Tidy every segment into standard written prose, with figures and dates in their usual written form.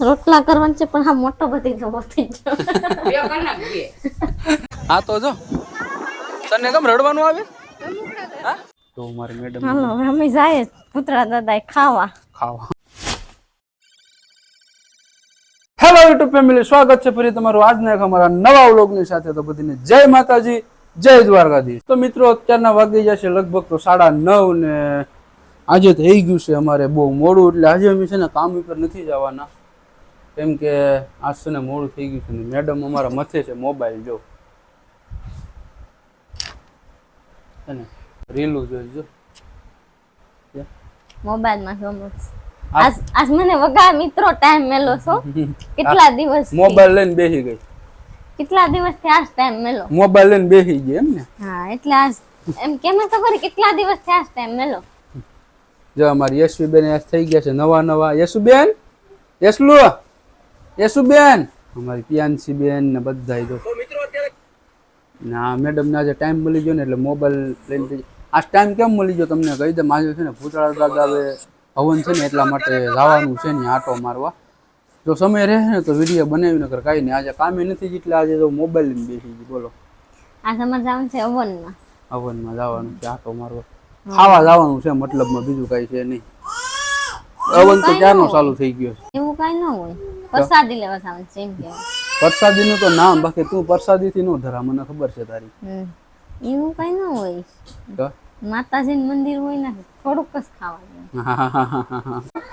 રોટલા કરવાનું છે પણ આ મોટો બધી જવો થઈ ગયો. હા તો જો તને કેમ રડવાનું આવે? હા તો મારી મેડમ હાલો હવે અમે જાય પુતળા દાદા ખાવા. હેલો યુટ્યુબ ફેમિલી, સ્વાગત છે ફરી તમારું આજના એક અમારા નવા વ્લોગની સાથે. તો બધીને જય માતાજી, જય દ્વારકાધીશ. તો મિત્રો અત્યારના વાગી જશે લગભગ તો 9:30 ને આજે થઈ ગયું છે અમારે બહુ મોડું, એટલે આજે અમે છે ને કામ ઉપર નથી જવાના, કેમ કે આજ છે ને મોડું થઈ ગયું છે ને મેડમ અમારા મથે છે મોબાઈલ જો છે ને રીલું જોઈજો મોબાઈલ માં જોમું. આજ મને વગા મિત્રો ટાઈમ મેલો છો કેટલા દિવસ મોબાઈલ લઈને બેસી ગઈ. કેટલા દિવસથી આજ ટાઈમ મેલો મોબાઈલ લઈને બેસી ગઈ એમ ને? હા એટલે આજ એમ કેમ ખબર કેટલા દિવસથી આજ ટાઈમ મેલો. જો અમારી યશુબેન આજ થઈ ગયા છે નવા. યશુબેન, યશુબેન અમારી પિયાનસી બેન ને બધા જો ના મેડમ ને આજે ટાઈમ મળી ગયો ને એટલે મોબાઈલ લઈને આ ટાઈમ કેમ મળી ગયો તમને કહી દઉં. આજે છે ને પુતળા દાદા હવે હવન છે ને એટલા માટે જવાનું છે ને આટો મારવા. જો સમય રહે ને તો વિડીયો બનાવી નકર કાંઈ નહીં. આજે કામે નથી એટલે આજે તો મોબાઈલ લઈને બેસી ગઈ. બોલો આજ અમારે જવાનું છે હવનમાં. હવનમાં જવાનું છે આટો મારવા, ખાવા જવાનું છે મતલબમાં, બીજું કઈ છે નહીં. હવન તો ક્યારનો ચાલુ થઈ ગયો છે. એવું કઈ ન હોય, પ્રસાદી લેવા જવાનું છે એમ કહેવાય. પ્રસાદી નું તો નામ, બાકી તું પ્રસાદી થી નો ધરા, મને ખબર છે તારી. એવું કઈ ન હોય, માતાજી નું મંદિર હોય ને થોડુંક જ ખાવાનું.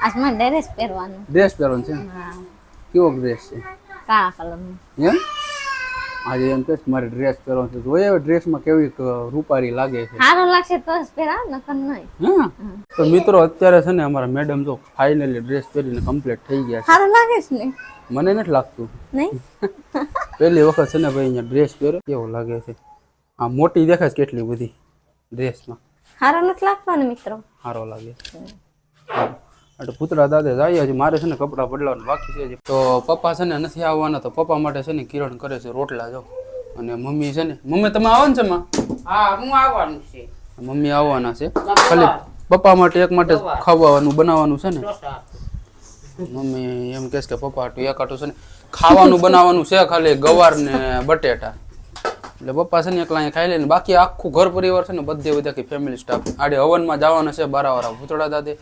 આજ મારે ડ્રેસ પહેરવાનો. ડ્રેસ પહેરવાનો છે? કેવો ડ્રેસ છે? કાળા કલરનો. એમ આજે એમ કે મારે ડ્રેસ પહેરવાનો છે. જોઈએ ડ્રેસમાં કેવી રૂપારી લાગે છે. સારો લાગશે તો જ પહેરાવ, નકર નહીં. હા તો મિત્રો અત્યારે છે ને અમારા મેડમ તો ફાઇનલી ડ્રેસ પહેરીને કમ્પ્લીટ થઈ ગયા છે. સારો લાગે છે ને? મને નથી લાગતું. નહીં પહેલી વખત છે ને ભાઈ અહીંયા ડ્રેસ પહેર્યો, કેવો લાગે છે. આ મોટી દેખાય છે કેટલી બધી ડ્રેસમાં. સારો નથી લાગતો ને મિત્રો? સારો લાગે. એટલે પુતળા દાદા જાય છે. મારે છે ને કપડાં બદલાવાનું બાકી છે. તો પપ્પા છે ને નથી આવવાના, તો પપ્પા માટે છે ને કિરણ કરે છે રોટલા જો. અને મમ્મી છે ને, મમ્મી તમે આવવાનું છે માં? હા હું આવવાનું છે. મમ્મી આવવાના છે, ખાલી પપ્પા માટે એક માટે ખાવાનું બનાવવાનું છે ને. મમ્મી એમ કહે છે કે પપ્પા આટું એક આટું છે ને ખાવાનું બનાવવાનું છે, ખાલી ગવાર ને બટેટા. એટલે પપ્પા છે ને એકલા અહીંયા ખાઈ લે ને બાકી આખું ઘર પરિવાર છે ને બધા ફેમિલી સ્ટાફ આડે હવનમાં જવાના છે. બારાવાળા ભૂતળા દાદે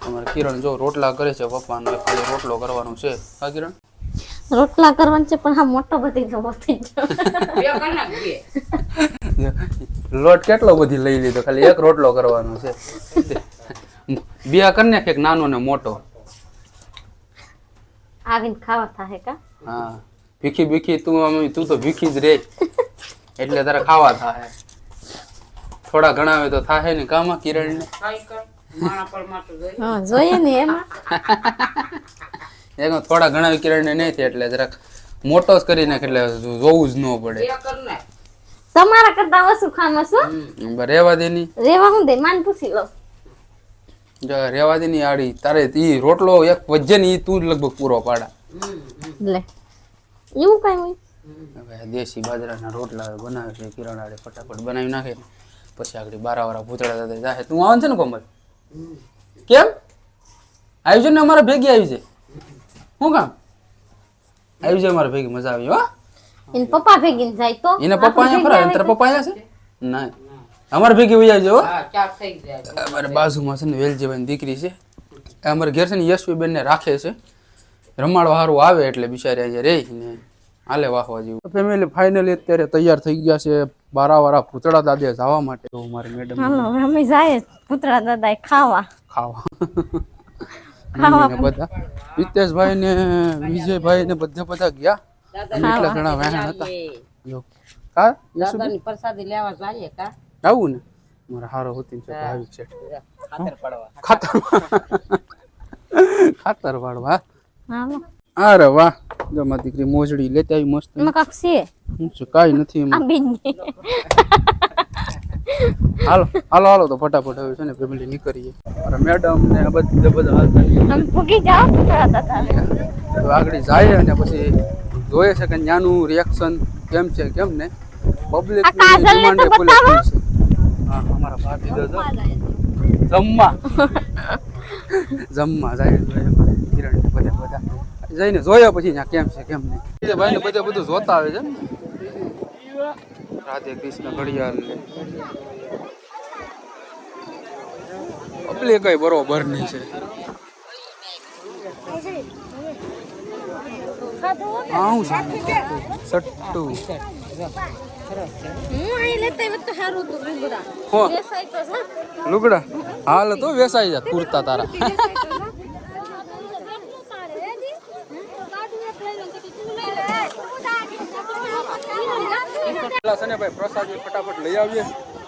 અમારે કિરણ જો રોટલા કરે છે પપ્પાનો, ખાલી રોટલો કરવાનો છે. હા કિરણ? રોટલા કરવાનું છે પણ આ મોટો બધી જવો થઈ ગયો. લોટ કેટલો બધી લઈ લીધો, ખાલી એક રોટલો કરવાનો છે. બે કરી નાખ, એક નાનો ને મોટો. આવીને ખાવા થાય કા? હા ભીખી તું તો ભીખી જ રે એટલે તારે ખાવા થાય. થોડા ઘણા હોય તો થાય ને કામાં કિરણ ને. હા જોઈએ ને એમાં. થોડા ઘણા કિરણ ને નહીં થાય એટલે જરાક મોટો જ કરી નાખે એટલે જોવું જ ન પડે. તમારા કરતા ઓછું ખામાં શું રેવા દે ની, રેવા હું દે માન પૂછી લો. રેવા દે ની આડી તારે ઈ રોટલો એક વજ્જે ને ઈ તું જ લગભગ પૂરો પાડા. લે એવું કઈ હોય? હવે દેશી બાજરાના રોટલા બનાવે છે કિરણ આડે, ફટાફટ બનાવી નાખે ને પછી આગળ બારાવાળા ભૂતળા દાદા જાય. તું આવે છે ને કોમલ? કેમ આવી છે ને અમારા ભેગી આવી છે? શું કામ આવી છે અમારા ભેગી? મજા આવી હો. એને પપ્પા ભેગી જાય તો એને પપ્પા અહીંયા ખરા? તારા પપ્પા અહીંયા છે? ના અમારા ભેગી વહી આવજો હો. અમારે બાજુમાં છે ને વેલજીભાઈની દીકરી છે, અમારે ઘેર છે ને યશવીબેન ને રાખે છે, રમાડવા સારું આવે એટલે બિચારી અહીંયા રહી ને હાલે વાહવા જેવું. ફેમિલી ફાઇનલી અત્યારે તૈયાર થઈ ગયા છે બારાવાળા ભૂતળા દાદે જવા માટે. તો મારી મેડમ હાલો હવે અમે જાય પુતળા દાદા ખાવા. બધા હિતેશભાઈ ને વિજયભાઈ ને બધા ગયા. એટલા ઘણા વહેણ હતા. હા દાદાની પ્રસાદી લેવા જઈએ કા? આવું ને મારા હારો હોતી છે આવી છે ખાતર પાડવા. ખાતર પાડવા. હાલો અરે વાહ, જો મારી દીકરી મોજડી લેતી આવી મસ્ત. એમાં કાક છે? શું છે? કાંઈ નથી એમાં. આ બીજી હાલો હાલો હાલો તો ફટાફટ હવે છે ને ફેમિલી નીકળીએ. મારા મેડમ ને બધા હાલતા આમ પૂગી જાઓ પુતળા દાદા. આગળ જાય અને પછી જોઈએ છે કે ત્યાંનું રિએક્શન કેમ છે કેમ ને. પબ્લિક ડિમાન્ડ ફૂલ છે. હા અમારા ભાભી તો જમવા જાય કિરણ બધા જઈને જોયા પછી ત્યાં કેમ છે કેમ નહીં. એ ભાઈને બધું જોતા આવે છે ને. રાધે કૃષ્ણ ઘડિયાળ ને પબ્લિક કઈ બરોબર નહીં છે. આવું છે સટ્ટુ લુગડા હાલ તો વેસાઈ જા કુર્તા તારા. પેલા છે ને ભાઈ પ્રસાદી ફટાફટ લઈ આવીએ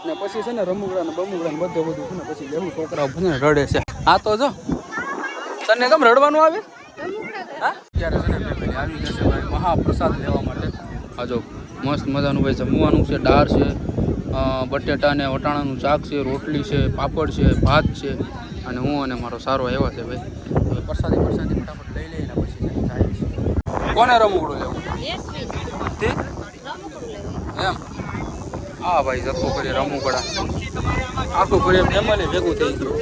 ને પછી છે ને રમુગડા ને બમુગડા ને બધું છે ને પછી લેવું. છોકરાઓ છે ને રડે છે. આ તો જો તને કેમ રડવાનું આવે? હા ત્યારે છે ને ફેમિલી આવી જશે ભાઈ મહાપ્રસાદ લેવા માટે. આ જો મસ્ત મજાનું ભાઈ જમવાનું છે. દાળ છે, બટેટા ને વટાણાનું શાક છે, રોટલી છે, પાપડ છે, ભાત છે અને હું અને મારો સારો આવ્યા છે ભાઈ. હવે પ્રસાદી ફટાફટ લઈ લઈને પછી જાય છે. કોને રમુગડું લેવું? એમ હા ભાઈ જતો કરીએ રમુગડા. આખું કરીએ ફેમિલી ભેગું થઈ ગયું.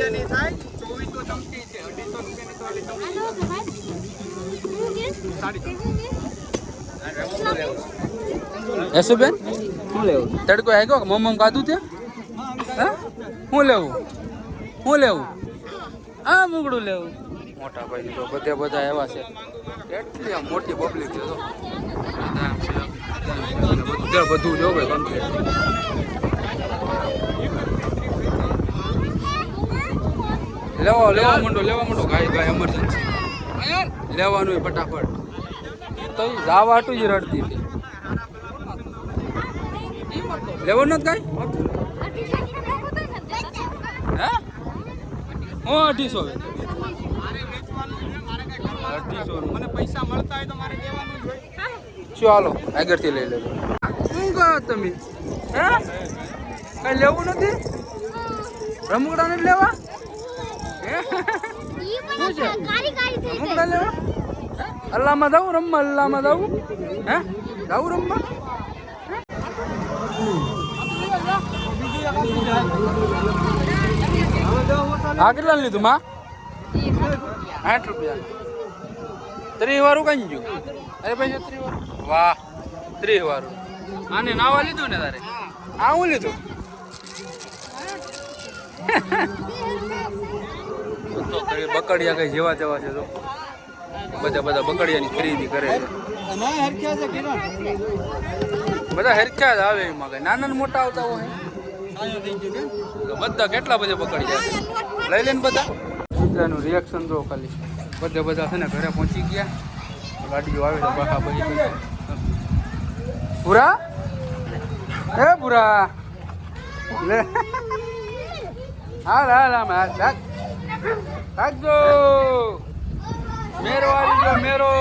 યશુબેન શું લેવું? તડકો આવ્યો કે મમ્મ ખાધું છે? હા શું લેવું? આ મુગડું લેવું. મોટા ભાઈ તો બધા એવા છે. કેટલી આમ મોટી પબ્લિક છે તો બધું જો ભાઈ કમ્પ્લીટ. લેવા માંડો ગાય એમરજન્સી લેવાનું ફટાફટ. તો જાવાટું જ રડતી હતી. લેવાનું નથી કાંઈ? હે હું 250 મને પૈસા મળતા હોય તો મારે દેવાનું જ હોય. ચાલો આગળથી લઈ લેજો. શું કહો તમે? હે કઈ લેવું નથી? રમકડા નથી લેવા? રમકડા લેવા? અલ્લાહમાં જાવું રમવા? અલ્લાહમાં જાવું? હે જાવું રમવા? આ કેટલા લીધું માં? 60 રૂપિયા. 30 વાળું કઈ ગયું? અરે ભાઈ 30 વાળું. વાહ 30 વાળું. આને નાવા લીધું ને તારે? આ હું લીધું? બકડિયા કઈ જેવા તેવા છે તો બધા બકડિયાની ખરીદી કરે છે. બધા હરખ્યા જ આવે એમાં કઈ નાના મોટા આવતા હોય. બધા કેટલા બધા બકડિયા લઈ લે ને બધા. કૂતરાનું રિએક્શન જો ખાલી. બધા છે ને ઘરે પહોંચી ગયા. ગાડીઓ આવે છે બખા બધી. પૂરા હે પૂરા લે હાલ રાખજો. મેરો આવી ગયો મેરો.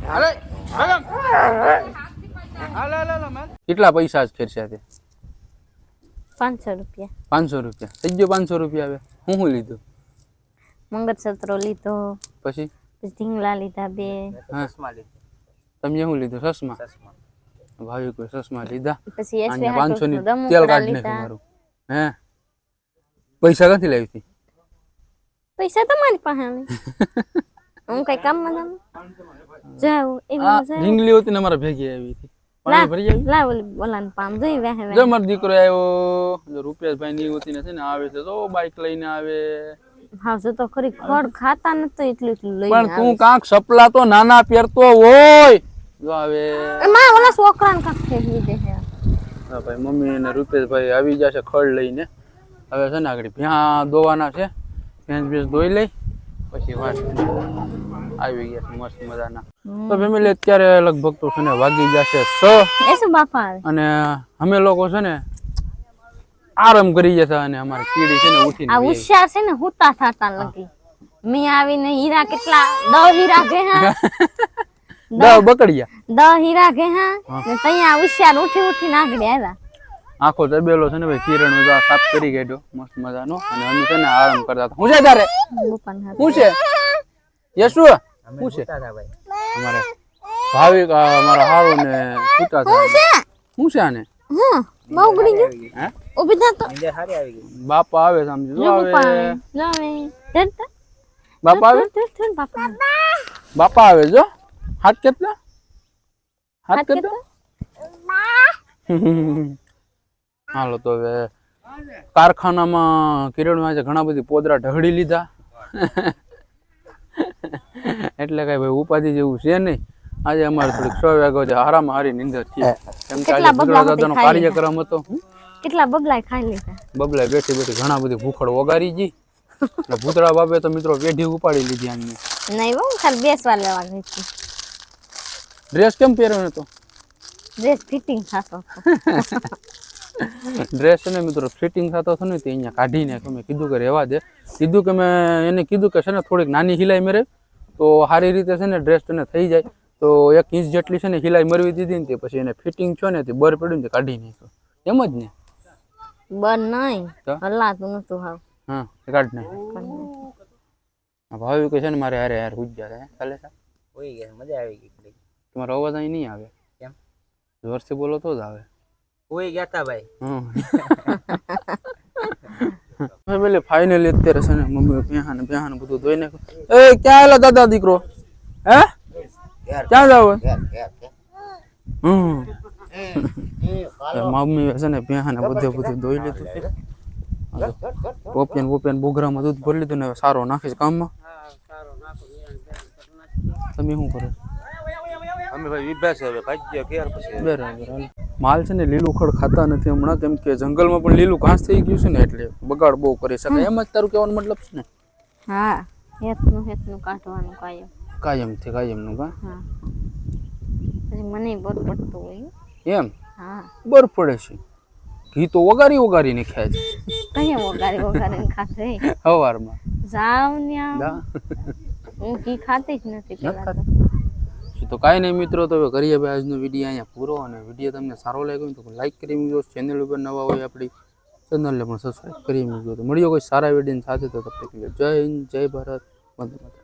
હાલે કેટલા પૈસા જ ફેરશે તે? 500 રૂપિયા. 500 રૂપિયા થઈ ગયો. 500 રૂપિયા આવે. હું લીધું? મંગળસૂત્રો લીધો, પછી ઢીંગલા લીધા 2. તમે શું લીધું? ચશ્મા. ભાઈ કોઈ ચશ્મા લીધા. પછી 500 ની તેલ કાઢી નાખ્યું મારું. હે પૈસા ક્યાંથી લાવી હતી? પૈસા તમારી પાસે આવે. હું કઈ કામમાં જાઉં ઢીંગલી હતી ને અમારા ભેગી આવી હતી. પાણી ભરી આવી. લાવ ઓલાને પામ જોઈ વાહે જો મારો દીકરો આવ્યો. રૂપેશભાઈ ની હોતી નથી ને આવે છે તો બાઈક લઈને આવે. હા જો તો ખરી ખડ ખાતા નતો એટલું લઈ પણ તું કાંક સપલા તો નાના પહેરતો હોય. જો આવે માં ઓલા છોકરાને કાંક ફેંકી દે છે. હા ભાઈ મમ્મી ને રૂપેશભાઈ આવી જશે ખડ લઈને. હવે છે ને આગળ ભ્યાં દોવાના છે. ભેંસ દોઈ લઈ પછી વાત આવી ગયા છે મસ્ત મજાના. તો ફેમિલી અત્યારે લગભગ તો છે ને વાગી જશે 6 બાપા આવે અને અમે લોકો છે ને આરામ કરી જતા અને અમારી કીડી છે ને ઉઠીને આ હોશિયાર છે ને હુતા થાતા લગી. મે આવીને હીરા કેટલા 10 હીરા ગયા 10 બકડિયા 10 હીરા ગયા ને તૈયા હોશિયાર ઉઠીને આગળ આવ્યા. આખો તબેલો છે ને ભાઈ કિરણ નો સાફ કરી ગયો મસ્ત મજાનો અને અમે છે ને આરામ કરતા હતા. હું છે તારે? હું છે યશુ? હું છે અમારે ભાવિક અમારા હારો ને પિતા છે. હું છે આને? બહુ ગડી ગયો. હે ઉભી થા તો બાપા આવે સમજી જો આવે. લાવે ધરતા બાપા આવે. બાપા બાપા આવે જો હાથ કેટલા હાથ કેટલા હાલો તો હવે કારખાનામાં કિરણ આજે ઘણા બધી પોદરા ઢગડી લીધા એટલે કઈ ભાઈ ઉપાધિ જેવું છે નહીં. આજે અમારે થોડીક 6 વાગ્યા છે હારામાં હારી નિંદર છે કેમ કે આજે બગડા દાદાનો કાર્યક્રમ હતો. કેટલા બબલાય ખાઈ લીધા. બબલાય બેઠી બેઠી ઘણા બધી ભૂખડ વગારી ગઈ એટલે ભૂતળા બાપે તો મિત્રો પેઢી ઉપાડી લીધી આની. નહીં બહુ ખાલી બેસવા લેવા ગઈ હતી. ડ્રેસ કેમ પહેર્યો નતો? ડ્રેસ ફિટિંગ થતો હતો. ડ્રેસ છે ને મિત્રો ફિટિંગ થતો હતો ને તે અહીંયા કાઢીને મેં કીધું કે રહેવા દે. કીધું કે મેં એને કીધું કે છે ને થોડીક નાની હિલાઈ મેરે તો સારી રીતે છે ને ડ્રેસ તને થઈ જાય. તો 1 ઇંચ જેટલી છે ને હિલાઈ મરવી દીધી ને તે પછી એને ફિટિંગ છો ને તે બર પડ્યું ને તે કાઢી નાખ્યો એમ જ ને. બર નહીં હલાતું નતું હાવ. હા કાઢ નાખ્યું. ભાવી કે છે ને મારે હારે યાર હુજ જાય કાલે હોઈ ગયા મજા આવી ગઈ. તમારો અવાજ અહીં નહીં આવે કેમ? જોરથી બોલો તો જ આવે. હોઈ ગયા તા ભાઈ. પેલે ફાઇનલી અત્યારે છે ને મમ્મી પ્યાહાને બધું ધોઈ નાખ્યું. એ ક્યાં આવેલા દાદા દીકરો? હે ક્યાં જાવ? મમ્મી છે ને પ્યાહાને બધું ધોઈ લીધું છે. પોપિયન બોગરામાં દૂધ ભરી લીધું ને હવે સારો નાખીશ કામમાં. તમે શું કરો? અમે ભાઈ વિભા છે હવે ભાગ્ય કેર પછી બરાબર. માલ છે ને લીલું ખડ ખાતા નથી હમણાં કેમ કે જંગલમાં પણ લીલું ઘાસ થઈ ગયું છે ને એટલે બગાડ બહુ કરી શકે એમ જ તારું કહેવાનો મતલબ છે ને? હા હેતનું કાઢવાનું કાયમનું કા? હા પછી મને બર પડતું હોય એમ હા બર પડે છે. ઘી તો વગારીને ખાય છે કઈ વગારીને ખાતે સવારમાં જાવ ન્યા હું ઘી ખાતી જ નથી પેલા તો કાંઈ નહીં મિત્રો. તો હવે કરીએ ભાઈ આજનો વિડીયો અહીંયા પૂરો. અને વિડીયો તમને સારો લાગ્યો તો લાઈક કરી મૂકજો. ચેનલ ઉપર નવા હોય આપણી ચેનલને પણ સબસ્ક્રાઈબ કરી મૂકજો. તો મળ્યો કોઈ સારા વિડીયો સાથે. તો તબ તક જય હિન્દ, જય ભારત, વંદે માતરમ.